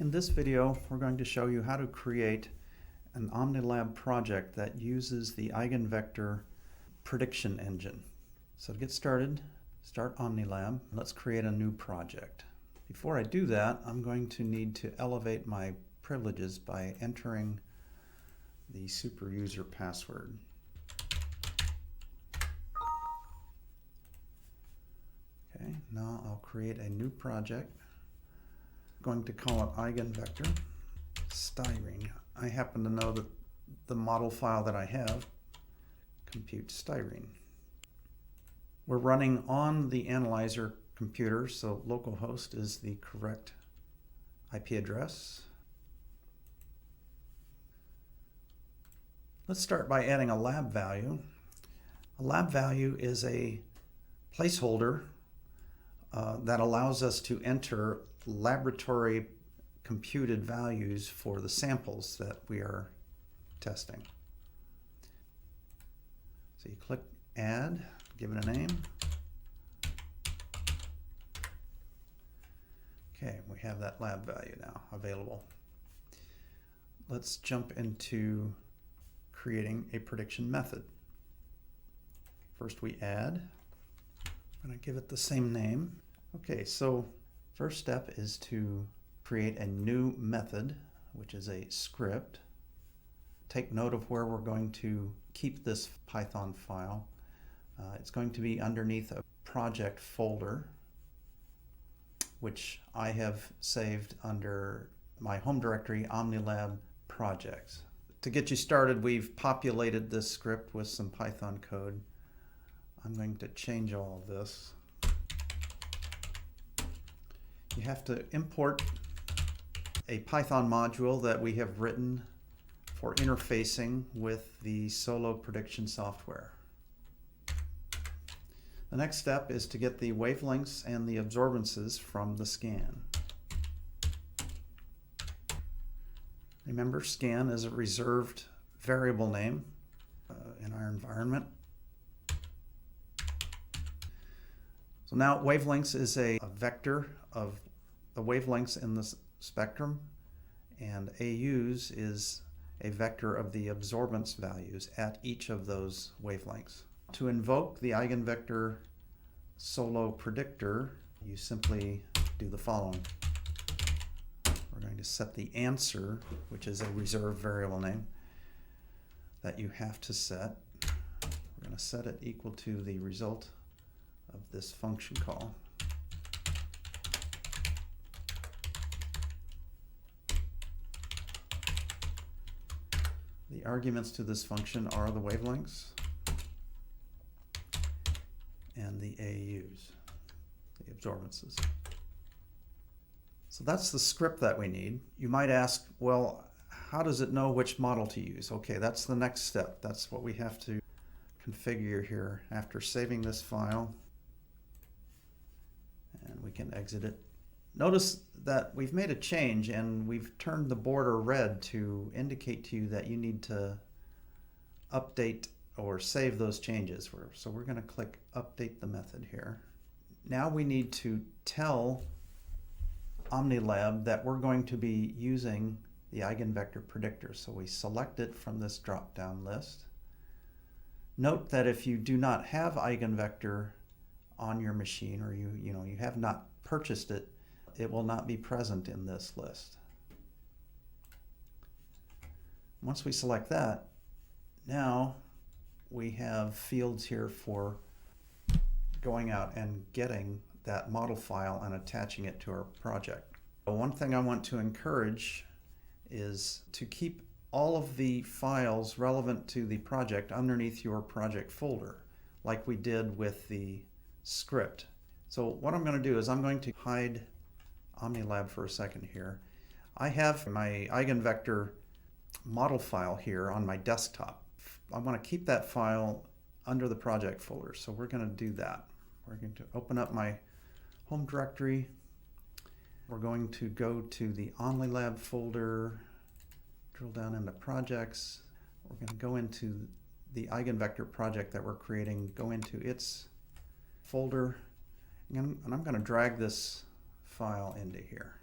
In this video, we're going to show you how to create an OmniLab project that uses the Eigenvector prediction engine. So to get started, start OmniLab. Let's create a new project. Before I do that, I'm going to need to elevate my privileges by entering the super user password. Okay, now I'll create a new project. I'm going to call it Eigenvector styrene. I happen to know that the model file that I have computes styrene. We're running on the analyzer computer, so localhost is the correct IP address. Let's start by adding a lab value. A lab value is a placeholder that allows us to enter laboratory computed values for the samples that we are testing. So you click Add, give it a name. Okay, we have that lab value now available. Let's jump into creating a prediction method. First we add. I'm going to give it the same name. Okay, so first step is to create a new method, which is a script. Take note of where we're going to keep this Python file. It's going to be underneath a project folder, which I have saved under my home directory, OmniLab projects. To get you started, we've populated this script with some Python code. I'm going to change all of this. You have to import a Python module that we have written for interfacing with the Solo prediction software. The next step is to get the wavelengths and the absorbances from the scan. Remember, scan is a reserved variable name in our environment. So now wavelengths is a vector of the wavelengths in the spectrum, and AUs is a vector of the absorbance values at each of those wavelengths. To invoke the Eigenvector Solo predictor, you simply do the following. We're going to set the answer, which is a reserved variable name that you have to set. We're going to set it equal to the result of this function call. The arguments to this function are the wavelengths and the AUs, the absorbances. So that's the script that we need. You might ask, well, how does it know which model to use? Okay, that's the next step. That's what we have to configure here after saving this file. And we can exit it. Notice that we've made a change and we've turned the border red to indicate to you that you need to update or save those changes. So we're going to click Update the method here. Now we need to tell OmniLab that we're going to be using the Eigenvector predictor. So we select it from this drop-down list. Note that if you do not have Eigenvector on your machine, or you have not purchased it, it will not be present in this list. Once we select that, now we have fields here for going out and getting that model file and attaching it to our project. One thing I want to encourage is to keep all of the files relevant to the project underneath your project folder, like we did with the script. So what I'm going to do is I'm going to hide OmniLab for a second here. I have my Eigenvector model file here on my desktop. I want to keep that file under the project folder, so we're going to do that. We're going to open up my home directory. We're going to go to the OmniLab folder, drill down into projects. We're going to go into the Eigenvector project that we're creating, go into its folder, and I'm going to drag this file into here.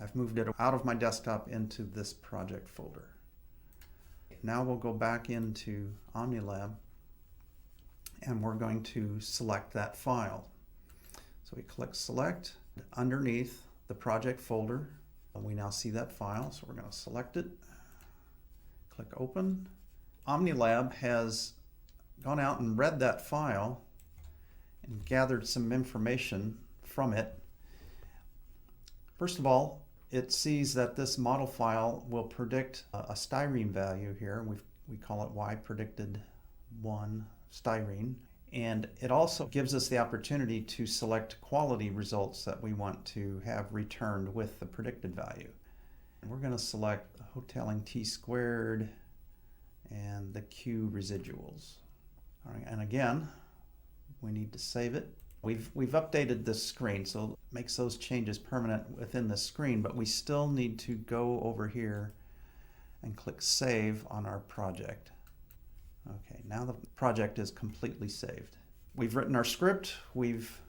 I've moved it out of my desktop into this project folder. Now we'll go back into OmniLab and we're going to select that file. So we click select. Underneath the project folder, we now see that file, so we're going to select it. Click open. OmniLab has gone out and read that file and gathered some information from it. First of all, it sees that this model file will predict a styrene value here. We call it Y predicted 1 styrene. And it also gives us the opportunity to select quality results that we want to have returned with the predicted value. And we're going to select the hoteling t-squared and the Q residuals. All right, and again, we need to save it. We've updated this screen, so it makes those changes permanent within the screen, but we still need to go over here and click Save on our project. Okay, now the project is completely saved. We've written our script, we've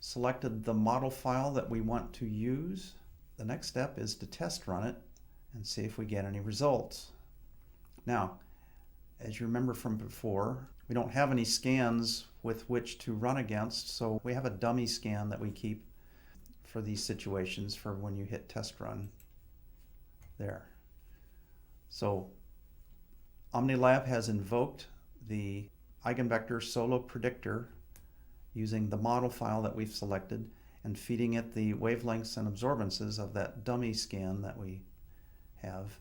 selected the model file that we want to use. The next step is to test run it and see if we get any results. Now, as you remember from before, we don't have any scans with which to run against, so we have a dummy scan that we keep for these situations for when you hit test run there. So OmniLab has invoked the Eigenvector Solo Predictor using the model file that we've selected and feeding it the wavelengths and absorbances of that dummy scan that we have,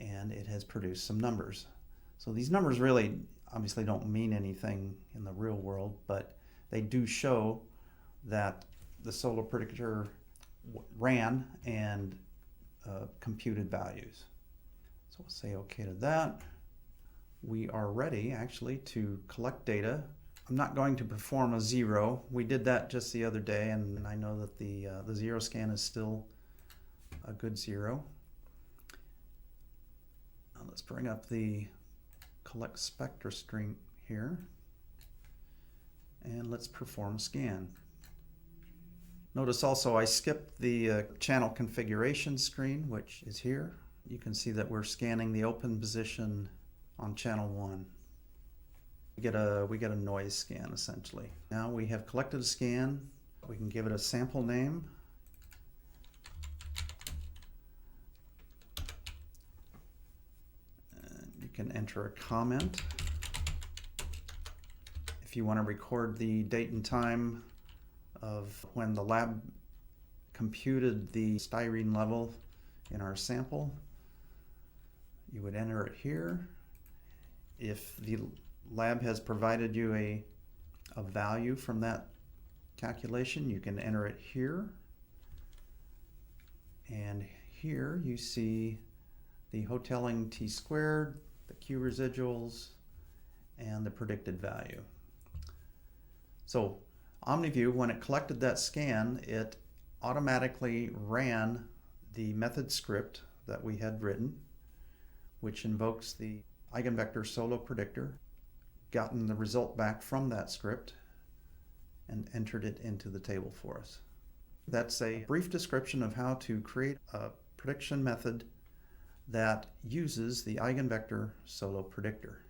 and it has produced some numbers. So these numbers really obviously don't mean anything in the real world, but they do show that the Solo Predictor ran and computed values. So we'll say OK to that. We are ready actually to collect data. I'm not going to perform a zero. We did that just the other day, and I know that the zero scan is still a good zero. Now let's bring up the collect spectra string here, and let's perform a scan. Notice also I skipped the channel configuration screen, which is here. You can see that we're scanning the open position on channel 1. We get a noise scan essentially. Now we have collected a scan. We can give it a sample name. And you can enter a comment. If you want to record the date and time of when the lab computed the styrene level in our sample, you would enter it here. If the lab has provided you a value from that calculation, you can enter it here. And here you see the hoteling t-squared, the Q residuals, and the predicted value. So OmniView, when it collected that scan, it automatically ran the method script that we had written, which invokes the Eigenvector Solo Predictor, gotten the result back from that script, and entered it into the table for us. That's a brief description of how to create a prediction method that uses the Eigenvector Solo Predictor.